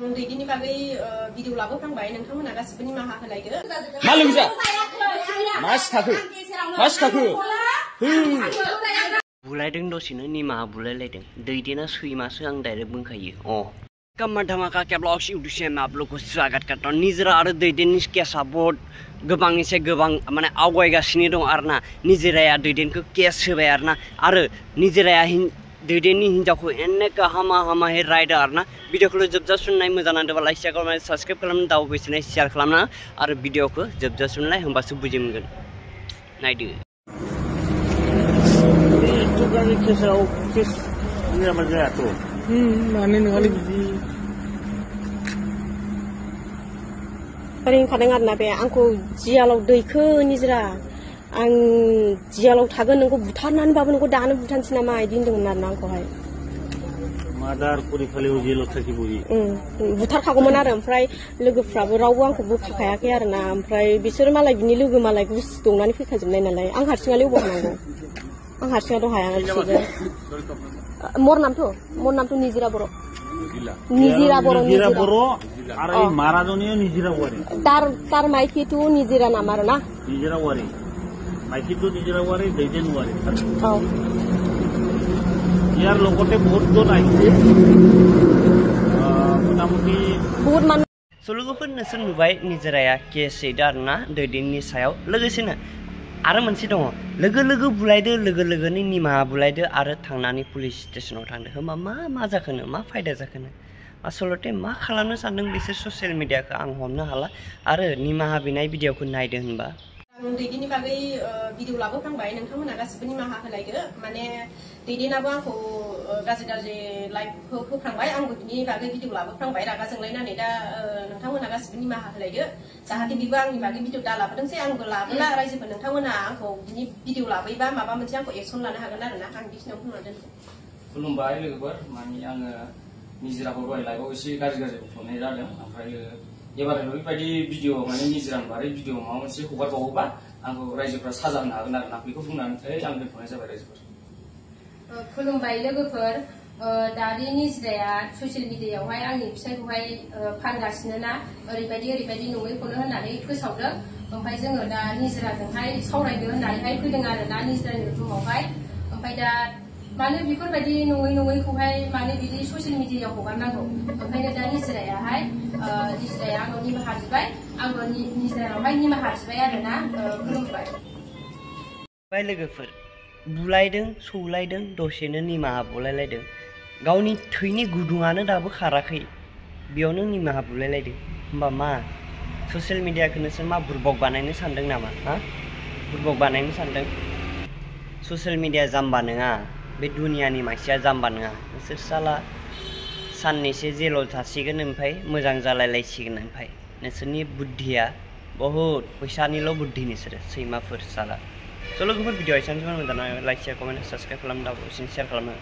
दैदेननि बागै भिडिअ लाबोफ्रांबाय नोंथांमोना गासिबो निमाहा होलायदो। मा लोंजा मा सिथाखो बुलायदों दसेनो निमाहा बुलायलायदों दैदेना सैमासो आं डाइरेक्ट बुंखायो कम्मा धमाका के ब्लॉग्स यूट्यूब से मैं आप लोग को स्वागत करता हूँ। निजरा आरो दैदेननि केसा बहुत गोबांनिसाय गोबां माने आवगायगासिनो दं आरोना। निजराया दैदेनखौ केस होबाय आरोना आरो निजराया दैदेननि हिन्जावखौ एनेका हामा-हामायै रायदों आरोना। भिडिअखौ जोबजासिम नाय मोजां नांदोंबा लाइक शेयार खालामनानै साबस्क्राइब खालामनानै दाउ बेसेनाय शेयार खालामना आरो भिडिअखौ जोबजासिम नाय होमबासो बुजि मोनगोन। नायदो। माने नङालै बिदि ओरैनोखादों आरोना बे आंखौ जियालाव दैखो निजरा आं जियालाव थागोन नोंखौ बुथारनानैबाबो नोंखौ दानो बुथारनोसै नामा इदि होनदोंमोन आरोना आंखौहाय। मादार परिफालियाव जियालाव थाखिबोयो बुथारखागौमोन आरो ओमफ्राय लोगोफ्राबो रावबो आंखौ बोखाखायाखै आरोना। ओमफ्राय बिसोर मालाय बिनि लोगो मालाय गुस दंनानै फैखाजोबनाय नालाय आं हारसिङालाय अबाव हानांगौ आं हारसिङाथ' हाया बिसोरजों। मोर नामथ' निजिरा बर' निजिरा बर' आरो माराजनिया निजिरा वारी तार माइकिटु निजिरा नाम आरो ना निजिरा वारी माइकिटु निजिरा वारी दैदेन वारी ইয়ার লগতে বহুত জন আহিছে মোটামুটি बहुत मान सलुगोफोर नोंसोर नुबाय निजराया केस हैदों आरोना दैदेननि सायाव। लोगोसेनो आरो मोनसे दङ लोगो बुलायदो लोगोनि निमाहा बुलायदो आरो थांनानै पुलिस स्टेशनाव थांदो। होमबा मा जाखोनो मा फायदा जाखोनो आसलते मा खालामनो सानदों बिसोर ससियेल मिडियाखौ आं हमनो हाला आरो निमाहा बिनाय भिडिअखौ नायदो होनबा। दैदेननि बागै भिडिअ लाबोफ्रांबाय नोंथांमोना गासिबो निमाहा होलायदो। माने दैदेनाबो आंखौ गाज्रि लाइफ होफ्रांबाय आंबो बिनि बागै भिडिअ लाबोफ्रांबाय रागा जोंलायनानै दा नोंथांमोना गासिबो निमाहा होलायदो जाहाथे बेबो आंनि बागै भिडिअ दा लाबोदोंसै आंबो लाबोला रायजोफोर नोंथांमोना आंखौ बिनि भिडिअ लाबोयोबा माबा मोनसे आंखौ एक्सन लानो हागोन आरोना आं बिखिनियाव बुंना दोनसै। खुलुमबाय लोगोफोर माने आङो निजिराखौ दहाय लाइभआव एसे गाज्रि बुंनाय जादों। ओमफ्राय एबार बेबायदि भिडिअ माने निजिरानि बारै भिडिअ माबा मोनसे हगारबावोबा आंखौ रायजोफ्रा साजा होनो हागोन आरोना बेखौ बुंनानै आं दोनथ'नाय जाबाय रायजोफोर। खुलुमबाय लोगोफोर दानि निजिराया ससियेल मिडियायावहाय आंनि फिसायखौहाय फानगासिनो ना ओरैबायदि नङैखौनो होननानै फोसावदों। ओमफ्राय जोङो दा निजिराजोंहाय सावरायनो होननानैहाय फैदों आरोना निजिरानि रुमावहाय। ओमफ्राय दा मानो बेफोरबायदि नङैखौहाय मानो बिदि ससियेल मिडियायाव हगारनांगौ ओंखायनो दा निजिराया आंनाव निमाहा बिबाय आंबो निजिरानावहाय निमाहा बिबाय आरोना। खुलुमबाय लोगोफोर बुलायदों सौलायदों दसेनो निमाहा बुलायलायदों गावनि थैनि गुदुङानो दाबो खाराखै बेयावनो निमाहा बुलायलायदों। होमबा मा ससियेल मिडियाखौ नोंसोर मा बुरबक बानायनो सानदों नामा बुरबक बानायनो सानदों? ससियेल मिडिया जाम्बा नङा बे दुनियानि मानसिया जाम्बा नङा। नोंसोर साला साननैसो जेलाव थासिगोन ओमफ्राय मोजां जालायलायसिगोन। ओमफ्राय नोंसोरनि बुद्धिया बहुत फैसानिल' बुद्धि नोंसोरो सैमाफोर साला। लोगोफोर भिडिअ एसेनोसै मोजां लाइक शेयार कमेन्ट साबस्क्राइब खालामनो दाबो शेयार खालामनो।